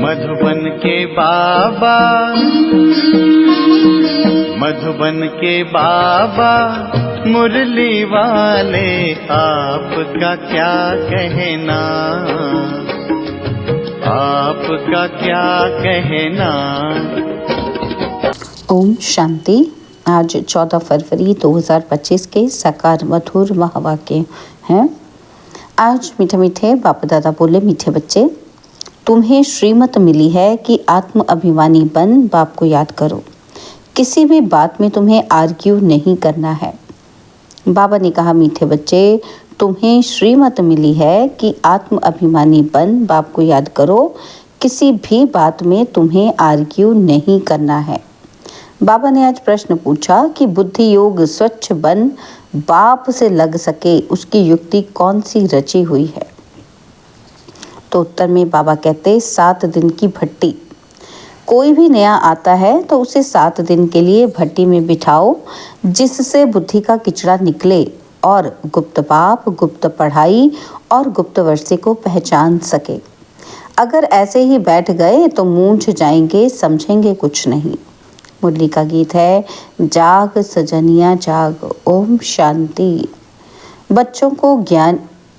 मधुबन के बाबा, मधुबन के बाबा मुरली वाले, आपका क्या कहना, आपका क्या कहना। ओम शांति। आज 14 फरवरी 2025 के साकार मधुर महावाक्य हैं। आज मीठे मीठे बाप दादा बोले, मीठे बच्चे, तुम्हें श्रीमत मिली है कि आत्म अभिमानी बन बाप को याद करो। किसी भी बात में तुम्हें आर्ग्यू नहीं करना है। बाबा ने कहा, मीठे बच्चे, तुम्हें श्रीमत मिली है कि आत्म अभिमानी बन बाप को याद करो। किसी भी बात में तुम्हें आर्ग्यू नहीं करना है। बाबा ने आज प्रश्न पूछा कि बुद्धि योग स्वच्छ बन बाप से लग सके, उसकी युक्ति कौन सी रची हुई है। तो उत्तर में बाबा कहते, 7 दिन की भट्टी। कोई भी नया आता है तो उसे 7 दिन के लिए भट्टी में बिठाओ, जिससे बुद्धि का किचड़ा निकले और गुप्त बाप, गुप्त पढ़ाई और गुप्त वर्षे को पहचान सके। अगर ऐसे ही बैठ गए तो मूंझ जाएंगे, समझेंगे कुछ नहीं। मुरली का गीत है, जाग सजनिया जाग, ओम शांति। बच्चों को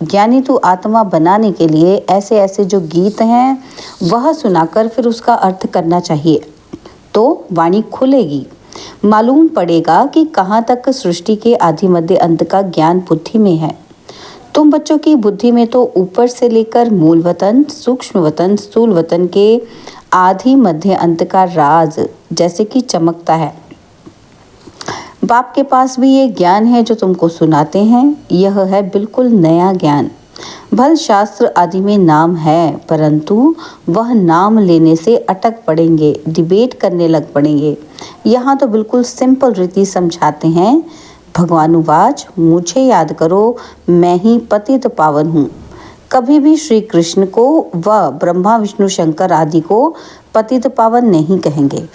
ज्ञानी तू आत्मा बनाने के लिए ऐसे ऐसे जो गीत हैं वह सुनाकर फिर उसका अर्थ करना चाहिए, तो वाणी खुलेगी। मालूम पड़ेगा कि कहाँ तक सृष्टि के आदि मध्य अंत का ज्ञान बुद्धि में है। तुम बच्चों की बुद्धि में तो ऊपर से लेकर मूल वतन, सूक्ष्म वतन, स्थूल वतन के आदि मध्य अंत का राज जैसे कि चमकता है। बाप के पास भी ये ज्ञान है जो तुमको सुनाते हैं। यह है बिल्कुल नया ज्ञान। भल शास्त्र आदि में नाम है, परंतु वह नाम लेने से अटक पड़ेंगे, डिबेट करने लग पड़ेंगे। यहाँ तो बिल्कुल सिंपल रीति समझाते हैं। भगवानुवाच, मुझे याद करो, मैं ही पतित पावन हूँ। कभी भी श्री कृष्ण को व ब्रह्मा विष्णु शंकर आदि को पतित पावन नहीं कहेंगे।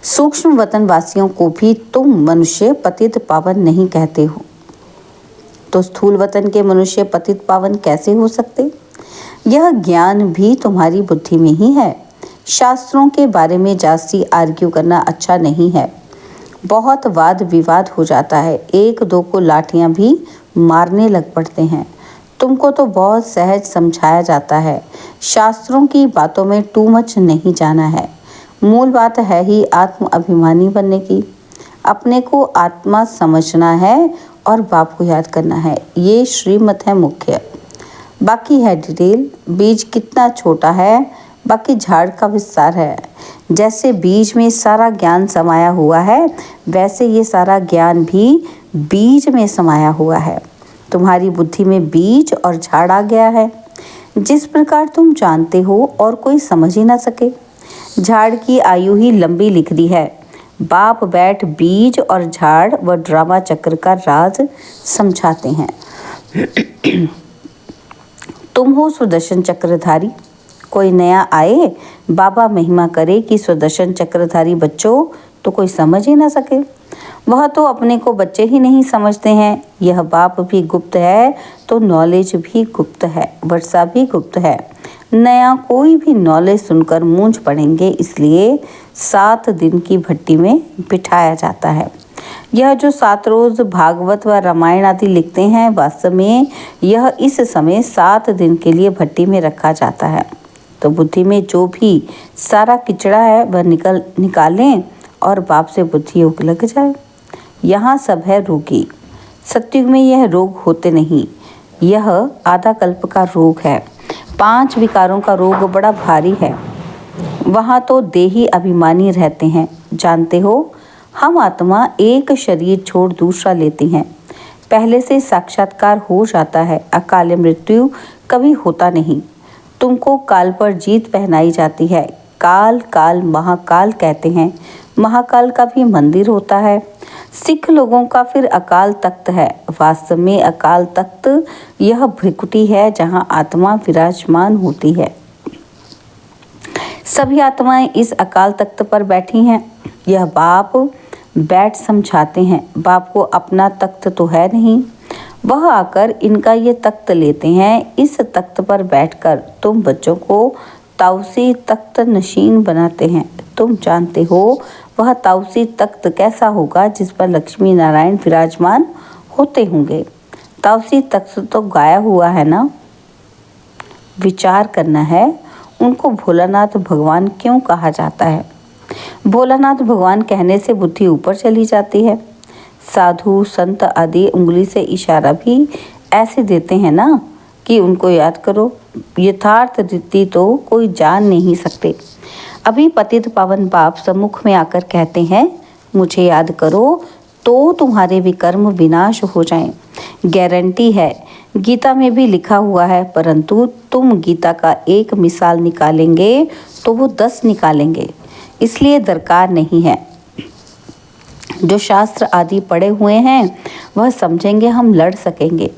सूक्ष्म वतन वासियों को भी तुम मनुष्य पतित पावन नहीं कहते हो, तो स्थूल वतन के मनुष्य पतित पावन कैसे हो सकते। यह ज्ञान भी तुम्हारी बुद्धि में ही है। शास्त्रों के बारे में जास्ती आर्ग्यू करना अच्छा नहीं है। बहुत वाद विवाद हो जाता है, एक दो को लाठियां भी मारने लग पड़ते हैं। तुमको तो बहुत सहज समझाया जाता है। शास्त्रों की बातों में टू मच नहीं जाना है। मूल बात है ही आत्म अभिमानी बनने की। अपने को आत्मा समझना है और बाप को याद करना है। ये श्रीमत है मुख्य। बाकी है डिटेल। बीज कितना छोटा है, बाकी झाड़ का विस्तार है। जैसे बीज में सारा ज्ञान समाया हुआ है, वैसे ये सारा ज्ञान भी बीज में समाया हुआ है। तुम्हारी बुद्धि में बीज और झाड़ आ गया है। जिस प्रकार तुम जानते हो और कोई समझ ही ना सके। झाड़ की आयु ही लंबी लिख दी है। बाप बैठ बीज और झाड़ व ड्रामा चक्र का राज समझाते हैं। तुम हो सुदर्शन चक्रधारी। कोई नया आए, बाबा महिमा करे कि सुदर्शन चक्रधारी बच्चों, तो कोई समझ ही ना सके। वह तो अपने को बच्चे ही नहीं समझते हैं। यह बाप भी गुप्त है तो नॉलेज भी गुप्त है, वर्षा भी गुप्त है। नया कोई भी नॉलेज सुनकर मूंझ पड़ेंगे, इसलिए 7 दिन की भट्टी में बिठाया जाता है। यह जो 7 रोज भागवत व रामायण आदि लिखते हैं, वास्तव में यह इस समय 7 दिन के लिए भट्टी में रखा जाता है। तो बुद्धि में जो भी सारा किचड़ा है वह निकालें और बाप से बुद्धि योग लग जाए। यहाँ सब है रोगी। सत्युग में यह रोग होते नहीं। यह आधा कल्प का रोग है। 5 विकारों का रोग बड़ा भारी है। वहाँ तो देही अभिमानी रहते हैं। जानते हो, हम आत्मा एक शरीर छोड़ दूसरा लेती हैं। पहले से साक्षात्कार हो जाता है। अकाल मृत्यु कभी होता नहीं। तुमको काल पर जीत पहनाई जाती है। काल काल महाकाल कहते हैं। महाकाल का भी मंदिर होता है। सिख लोगों का फिर अकाल तख्त है। वास्तव में अकाल तख्त यह भ्रिकुटी है जहाँ आत्मा विराजमान होती है। सभी आत्माएं इस अकाल तख्त पर बैठी हैं। यह बाप बैठ समझाते हैं। बाप को अपना तख्त तो है नहीं। वह आकर इनका ये तख्त लेते हैं। इस तख्त पर बैठकर तुम बच्चों को ताउसी तख्त नशीन बनाते हैं। तुम जानते हो वह ताउसी तख्त कैसा होगा जिस पर लक्ष्मी नारायण विराजमान होते होंगे। ताउसी तख्त तो गाया हुआ है ना। विचार करना है, उनको भोलानाथ भगवान क्यों कहा जाता है। भोलानाथ भगवान कहने से बुद्धि ऊपर चली जाती है। साधु संत आदि उंगली से इशारा भी ऐसे देते हैं ना कि उनको याद करो। यथार्थ रीति तो कोई जान नहीं सकते। अभी पतित पावन बाप सम्मुख में आकर कहते हैं, मुझे याद करो तो तुम्हारे विकर्म विनाश हो जाएं। गारंटी है, गीता में भी लिखा हुआ है, परंतु तुम गीता का एक मिसाल निकालेंगे तो वो 10 निकालेंगे, इसलिए दरकार नहीं है। जो शास्त्र आदि पढ़े हुए हैं वह समझेंगे, हम लड़ सकेंगे।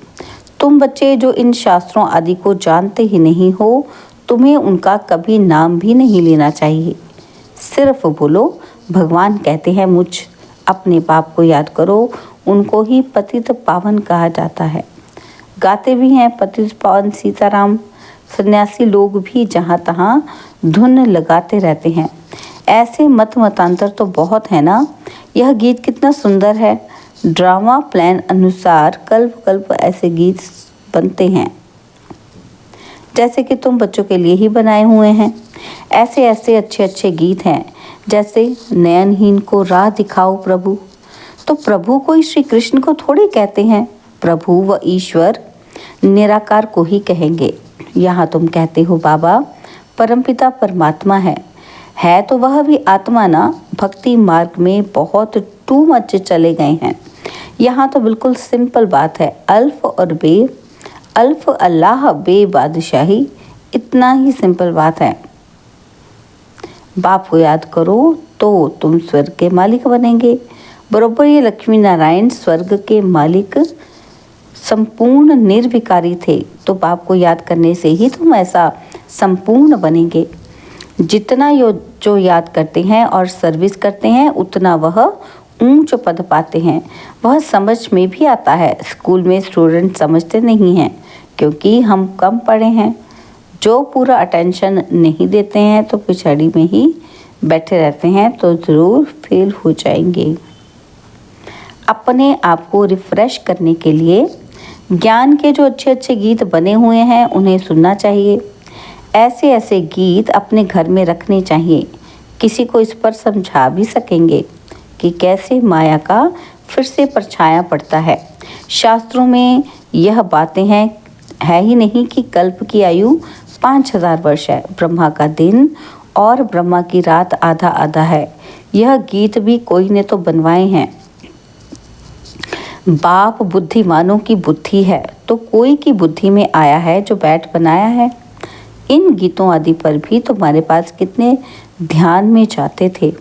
तुम बच्चे जो इन शास्त्रों आदि को जानते ही नहीं हो, तुम्हें उनका कभी नाम भी नहीं लेना चाहिए। सिर्फ बोलो, भगवान कहते हैं मुझ अपने बाप को याद करो, उनको ही पतित पावन कहा जाता है। गाते भी हैं पतित पावन सीताराम। सन्यासी लोग भी जहाँ तहाँ धुन लगाते रहते हैं। ऐसे मतांतर तो बहुत है ना। यह गीत कितना सुंदर है। ड्रामा प्लान अनुसार कल्प कल्प ऐसे गीत बनते हैं जैसे कि तुम बच्चों के लिए ही बनाए हुए हैं। ऐसे ऐसे अच्छे अच्छे गीत हैं, जैसे नयनहीन को राह दिखाओ प्रभु। तो प्रभु को श्री कृष्ण को थोड़े कहते हैं, प्रभु व ईश्वर निराकार को ही कहेंगे। यहाँ तुम कहते हो बाबा परमपिता परमात्मा है तो वह भी आत्मा ना। भक्ति मार्ग में बहुत टू मच चले गए हैं। यहाँ तो बिल्कुल सिंपल बात है, अल्फ और बे, अल्फ अल्लाह बे बादशाही, इतना ही सिंपल बात है। बाप को याद करो तो तुम स्वर्ग के मालिक बनेंगे। बरोबर ये लक्ष्मी नारायण स्वर्ग के मालिक संपूर्ण निर्विकारी थे, तो बाप को याद करने से ही तुम ऐसा संपूर्ण बनेंगे। जितना जो याद करते हैं और सर्विस करते हैं उतना वह ऊंच पद पाते हैं। वह समझ में भी आता है। स्कूल में स्टूडेंट समझते नहीं हैं क्योंकि हम कम पढ़े हैं। जो पूरा अटेंशन नहीं देते हैं तो पिछड़ी में ही बैठे रहते हैं, तो ज़रूर फेल हो जाएंगे। अपने आप को रिफ़्रेश करने के लिए ज्ञान के जो अच्छे अच्छे गीत बने हुए हैं उन्हें सुनना चाहिए। ऐसे ऐसे गीत अपने घर में रखने चाहिए। किसी को इस पर समझा भी सकेंगे कि कैसे माया का फिर से परछाया पड़ता है। शास्त्रों में यह बातें है ही नहीं कि कल्प की आयु 5000 वर्ष है, ब्रह्मा का दिन और ब्रह्मा की रात आधा आधा है। यह गीत भी कोई ने तो बनवाए हैं। बाप बुद्धिमानों की बुद्धि है तो कोई की बुद्धि में आया है जो बैठ बनाया है। इन गीतों आदि पर भी तुम्हारे पास कितने ध्यान में जाते थे।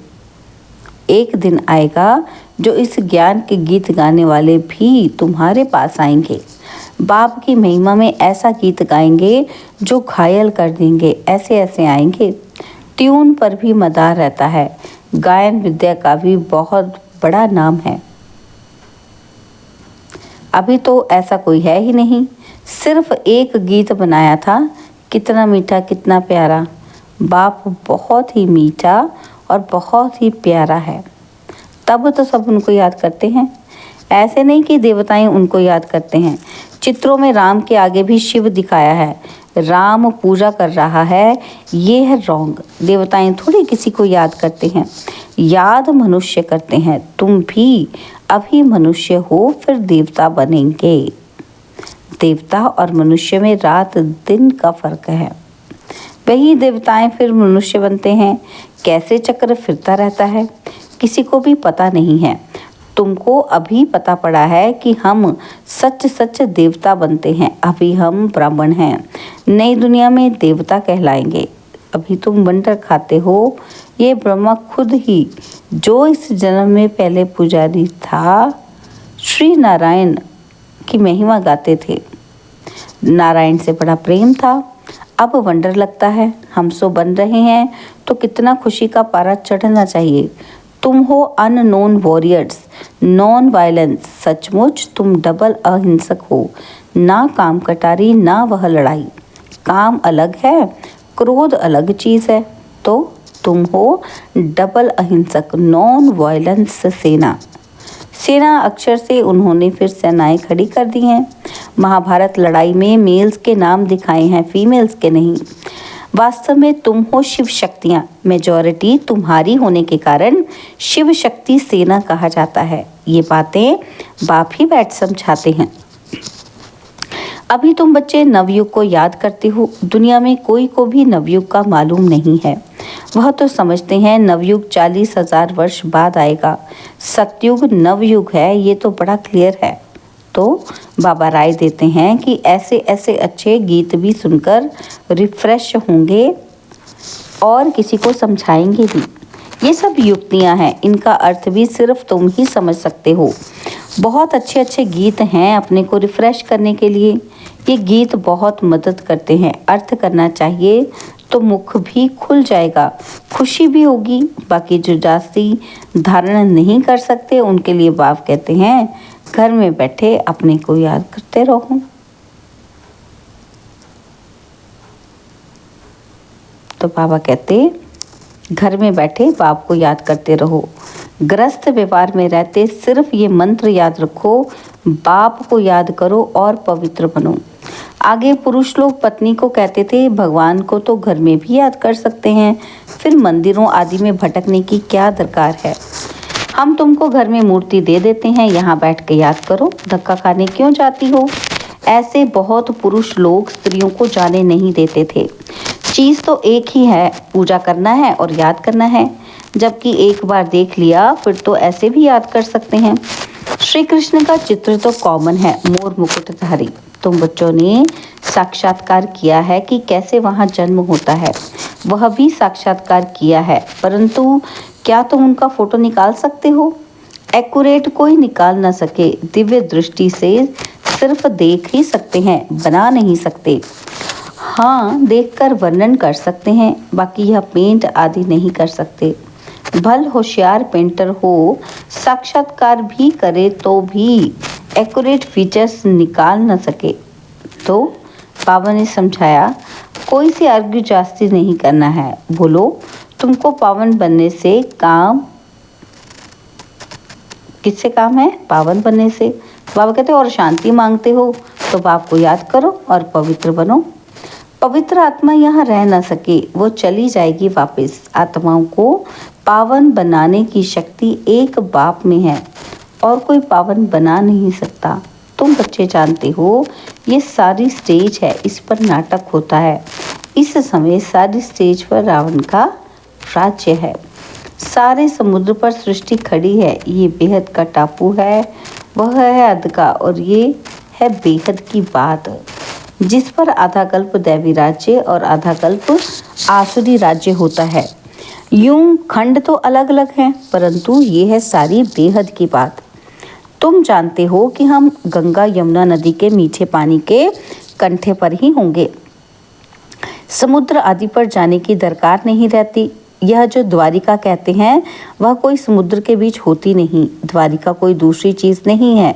एक दिन आएगा जो इस ज्ञान के गीत गाने वाले भी तुम्हारे पास आएंगे। बाप की महिमा में ऐसा गीत गाएंगे जो घायल कर देंगे। ऐसे ऐसे आएंगे। ट्यून पर भी मदार रहता है। गायन विद्या का भी बहुत बड़ा नाम है। अभी तो ऐसा कोई है ही नहीं। सिर्फ एक गीत बनाया था, कितना मीठा कितना प्यारा। बाप बहुत ही मीठा और बहुत ही प्यारा है। तब तो सब उनको याद करते हैं। ऐसे नहीं कि देवताएं उनको याद करते हैं। चित्रों में राम के आगे भी शिव दिखाया है। राम पूजा कर रहा है, ये है रॉन्ग। देवताएं थोड़ी किसी को याद करते हैं, याद मनुष्य करते हैं। तुम भी अभी मनुष्य हो, फिर देवता बनेंगे। देवता और मनुष्य में रात दिन का फर्क है। वही देवताएं फिर मनुष्य बनते हैं। कैसे चक्र फिरता रहता है किसी को भी पता नहीं है। तुमको अभी पता पड़ा है कि हम सच सच देवता बनते हैं। अभी हम ब्राह्मण हैं, नई दुनिया में देवता कहलाएंगे। अभी तुम बंटर खाते हो। ये ब्रह्मा खुद ही जो इस जन्म में पहले पुजारी था, श्री नारायण की महिमा गाते थे। नारायण से बड़ा प्रेम था। अब वंडर लगता है हम सो बन रहे हैं तो कितना खुशी का पारा चढ़ना चाहिए। तुम हो अननोन वॉरियर्स, नॉन वायलेंस। सचमुच तुम डबल अहिंसक हो, ना काम कटारी ना वह लड़ाई। काम अलग है, क्रोध अलग चीज़ है। तो तुम हो डबल अहिंसक, नॉन वायलेंस सेना। सेना अक्षर से उन्होंने फिर सेनाएं खड़ी कर दी हैं। महाभारत लड़ाई में मेल्स के नाम दिखाए हैं, फीमेल्स के नहीं। वास्तव में तुम हो शिव शक्तियाँ, मेजॉरिटी तुम्हारी होने के कारण शिव शक्ति सेना कहा जाता है। ये बातें बाप ही बैठ समझाते हैं। अभी तुम बच्चे नवयुग को याद करते हो। दुनिया में कोई को भी नवयुग का मालूम नहीं है। वह तो समझते हैं नवयुग 40,000 वर्ष बाद आएगा। सतयुग नवयुग है, ये तो बड़ा क्लियर है। तो बाबा राय देते हैं कि ऐसे ऐसे अच्छे गीत भी सुनकर रिफ्रेश होंगे और किसी को समझाएंगे भी। ये सब युक्तियां हैं, इनका अर्थ भी सिर्फ तुम ही समझ सकते हो। बहुत अच्छे अच्छे गीत हैं अपने को रिफ्रेश करने के लिए। ये गीत बहुत मदद करते हैं। अर्थ करना चाहिए तो मुख भी खुल जाएगा, खुशी भी होगी। बाकी जो जास्ती धारण नहीं कर सकते उनके लिए बाप कहते हैं घर में बैठे अपने को याद करते रहो। तो बाबा कहते घर में बैठे बाप को याद करते रहो। ग्रस्त व्यवहार में रहते सिर्फ ये मंत्र याद रखो, बाप को याद करो और पवित्र बनो। आगे पुरुष लोग पत्नी को कहते थे भगवान को तो घर में भी याद कर सकते हैं, फिर मंदिरों आदि में भटकने की क्या दरकार है। हम तुमको घर में मूर्ति दे देते हैं, यहाँ बैठ के याद करो, धक्का खाने क्यों जाती हो। ऐसे बहुत पुरुष लोग स्त्रियों को जाने नहीं देते थे। चीज़ तो एक ही है, पूजा करना है और याद करना है। जबकि एक बार देख लिया फिर तो ऐसे भी याद कर सकते हैं। श्री कृष्ण का चित्र तो कॉमन है, मोर मुकुटधारी। तुम बच्चों ने साक्षात्कार किया है कि कैसे वहाँ जन्म होता है, वह भी साक्षात्कार किया है। परंतु क्या तुम उनका फोटो निकाल सकते हो? एक्यूरेट कोई निकाल ना सके, दिव्य दृष्टि से सिर्फ देख ही सकते हैं, बना नहीं सकते। हाँ, देखकर वर्णन कर सकते हैं, बाकी यह पेंट आदि नहीं कर सकते। भल होशियार पेंटर हो, साक्षात्कार भी करे तो भी एक्यूरेट फीचर्स निकाल न सके। तो बाबा ने समझाया कोई से आर्ग्यू जास्ती नहीं करना है। बोलो तुमको पावन बनने से काम, किससे काम है? पावन बनने से। बाबा कहते और शांति मांगते हो तो बाप को याद करो और पवित्र बनो। पवित्र आत्मा यहाँ रह ना सके, वो चली जाएगी वापस। आत्माओं को पावन बनाने की शक्ति एक बाप में है और कोई पावन बना नहीं सकता। तुम बच्चे जानते हो ये सारी स्टेज है, इस पर नाटक होता है। इस समय सारी स्टेज पर रावण का राज्य है। सारे समुद्र पर सृष्टि खड़ी है। ये बेहद का टापू है, वह है अध का, और ये है बेहद की बात, जिस पर आधा कल्प दैवी राज्य और आधा कल्प आसुरी राज्य होता है। यूं खंड तो अलग अलग हैं, परंतु ये है सारी बेहद की बात। तुम जानते हो कि हम गंगा यमुना नदी के मीठे पानी के कंठे पर ही होंगे। समुद्र आदि पर जाने की दरकार नहीं रहती। यह जो द्वारिका कहते हैं वह कोई समुद्र के बीच होती नहीं। द्वारिका कोई दूसरी चीज़ नहीं है।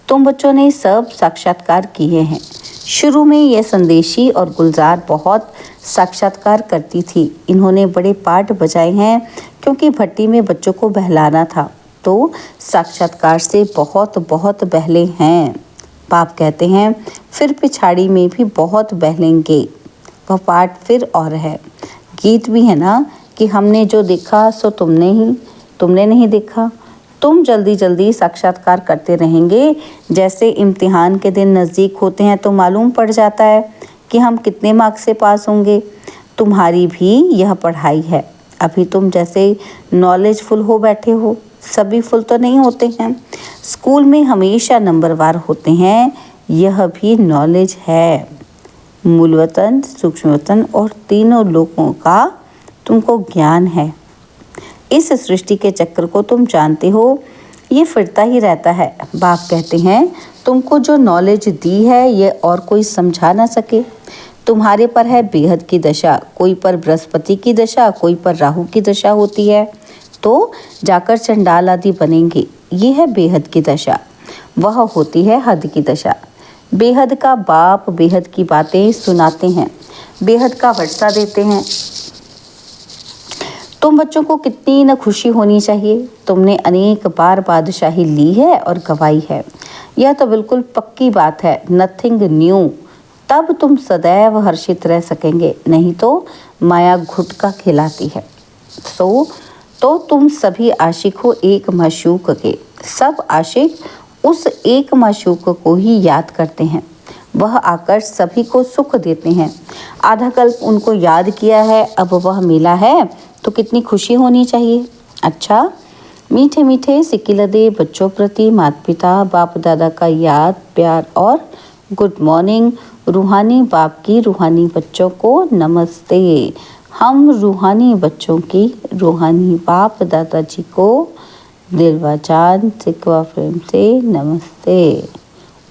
तुम बच्चों ने सब साक्षात्कार किए हैं। शुरू में यह संदेशी और गुलजार बहुत साक्षात्कार करती थी। इन्होंने बड़े पाठ बजाए हैं क्योंकि भट्टी में बच्चों को बहलाना था, तो साक्षात्कार से बहुत बहुत बहले हैं। बाप कहते हैं फिर पिछाड़ी में भी बहुत बहलेंगे। वह पाठ फिर और है। गीत भी है ना कि हमने जो देखा सो तुमने नहीं देखा। तुम जल्दी जल्दी साक्षात्कार करते रहेंगे। जैसे इम्तिहान के दिन नज़दीक होते हैं तो मालूम पड़ जाता है कि हम कितने मार्क्स से पास होंगे। तुम्हारी भी यह पढ़ाई है। अभी तुम जैसे नॉलेजफुल हो बैठे हो, सभी फुल तो नहीं होते हैं। स्कूल में हमेशा नंबरवार होते हैं, यह भी नॉलेज है। मूलवतन, सूक्ष्मवतन और तीनों लोगों का तुमको ज्ञान है। इस सृष्टि के चक्र को तुम जानते हो, ये फिरता ही रहता है। बाप कहते हैं तुमको जो नॉलेज दी है ये और कोई समझा ना सके। तुम्हारे पर है बेहद की दशा, कोई पर बृहस्पति की दशा, कोई पर राहु की दशा होती है। तो जाकर चंडाल आदि बनेंगे। ये है बेहद की दशा, वह होती है हद की दशा। बेहद का बाप बेहद की बातें सुनाते हैं, बेहद का वर्षा देते हैं। तुम बच्चों को कितनी न खुशी होनी चाहिए। तुमने अनेक बार बादशाही ली है और गवाई है, यह तो बिल्कुल पक्की बात है, नथिंग न्यू। तब तुम सदैव हर्षित रह सकेंगे, नहीं तो माया घुटका खिलाती है। तो तुम सभी आशिक हो एक माशूक के। सब आशिक उस एक माशूक को ही याद करते हैं, वह आकर सभी को सुख देते हैं। आधा कल्प उनको याद किया है, अब वह मिला है तो कितनी खुशी होनी चाहिए। अच्छा, मीठे मीठे सिकिलदे बच्चों प्रति माता पिता बाप दादा का याद प्यार और गुड मॉर्निंग। रूहानी बाप की रूहानी बच्चों को नमस्ते। हम रूहानी बच्चों की रूहानी बाप दादाजी को दिल व जान सिकवा प्रेम से नमस्ते।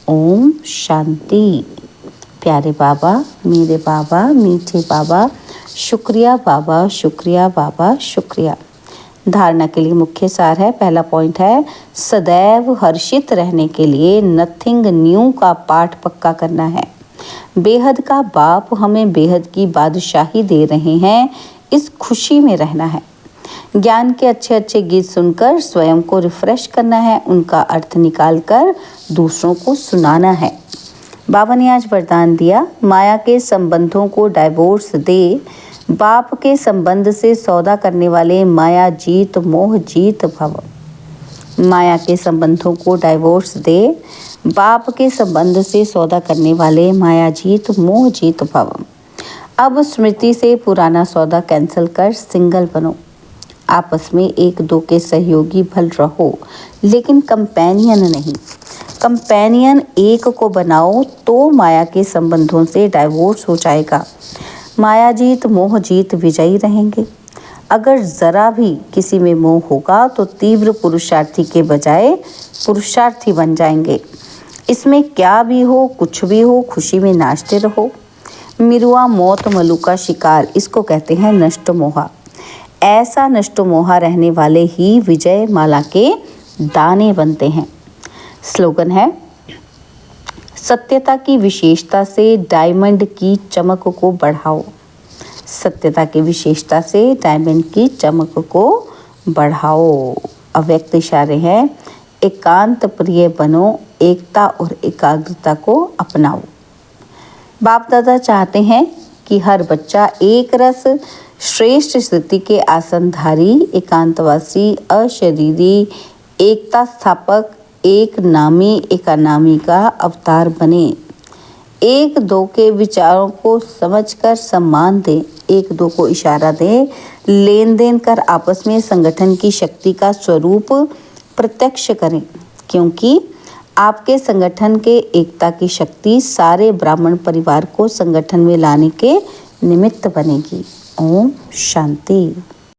ओम शांति। प्यारे बाबा, मेरे बाबा, मीठे बाबा, शुक्रिया बाबा, शुक्रिया बाबा, शुक्रिया। धारणा के लिए मुख्य सार है। पहला पॉइंट है, सदैव हर्षित रहने के लिए नथिंग न्यू का पाठ पक्का करना है। बेहद का बाप हमें बेहद की बादशाही दे रहे हैं, इस खुशी में रहना है। ज्ञान के अच्छे अच्छे गीत सुनकर स्वयं को रिफ्रेश करना है, उनका अर्थ निकालकर दूसरों को सुनाना है। बाबा ने आज वरदान दिया, माया के संबंधों को डाइवोर्स दे। बाप के संबंध से सौदा करने वाले माया जीत मोह जीत भव। माया के संबंधों को डाइवोर्स दे। बाप के संबंध से सौदा करने वाले माया जीत मोह जीत भव। अब स्मृति से पुराना सौदा कैंसिल कर सिंगल बनो। आपस में एक दो के सहयोगी भल रहो, लेकिन कंपेनियन नहीं। कंपेनियन एक को बनाओ तो माया के संबंधों से डाइवोर्स हो जाएगा। माया जीत मोह जीत विजयी रहेंगे। अगर जरा भी किसी में मोह होगा तो तीव्र पुरुषार्थी के बजाय पुरुषार्थी बन जाएंगे। इसमें क्या भी हो कुछ भी हो, खुशी में नाचते रहो। मिरुआ मौत मलू का शिकार, इसको कहते हैं नष्ट मोहा। ऐसा नष्ट मोहा रहने वाले ही विजय माला के दाने बनते हैं। स्लोगन है, सत्यता की विशेषता से डायमंड की चमक को बढ़ाओ। सत्यता की विशेषता से डायमंड की चमक को बढ़ाओ। अव्यक्त इशारे हैं, एकांत प्रिय बनो, एकता और एकाग्रता को अपनाओ। बाप दादा चाहते हैं कि हर बच्चा एक रस श्रेष्ठ स्थिति के आसनधारी, एकांतवासी, अशरीरी, एकता स्थापक, एक नामी एकानामी का अवतार बने। एक दो के विचारों को समझकर सम्मान दें, एक दो को इशारा दें, लेन देन कर आपस में संगठन की शक्ति का स्वरूप प्रत्यक्ष करें, क्योंकि आपके संगठन के एकता की शक्ति सारे ब्राह्मण परिवार को संगठन में लाने के निमित्त बनेगी। ओम शांति।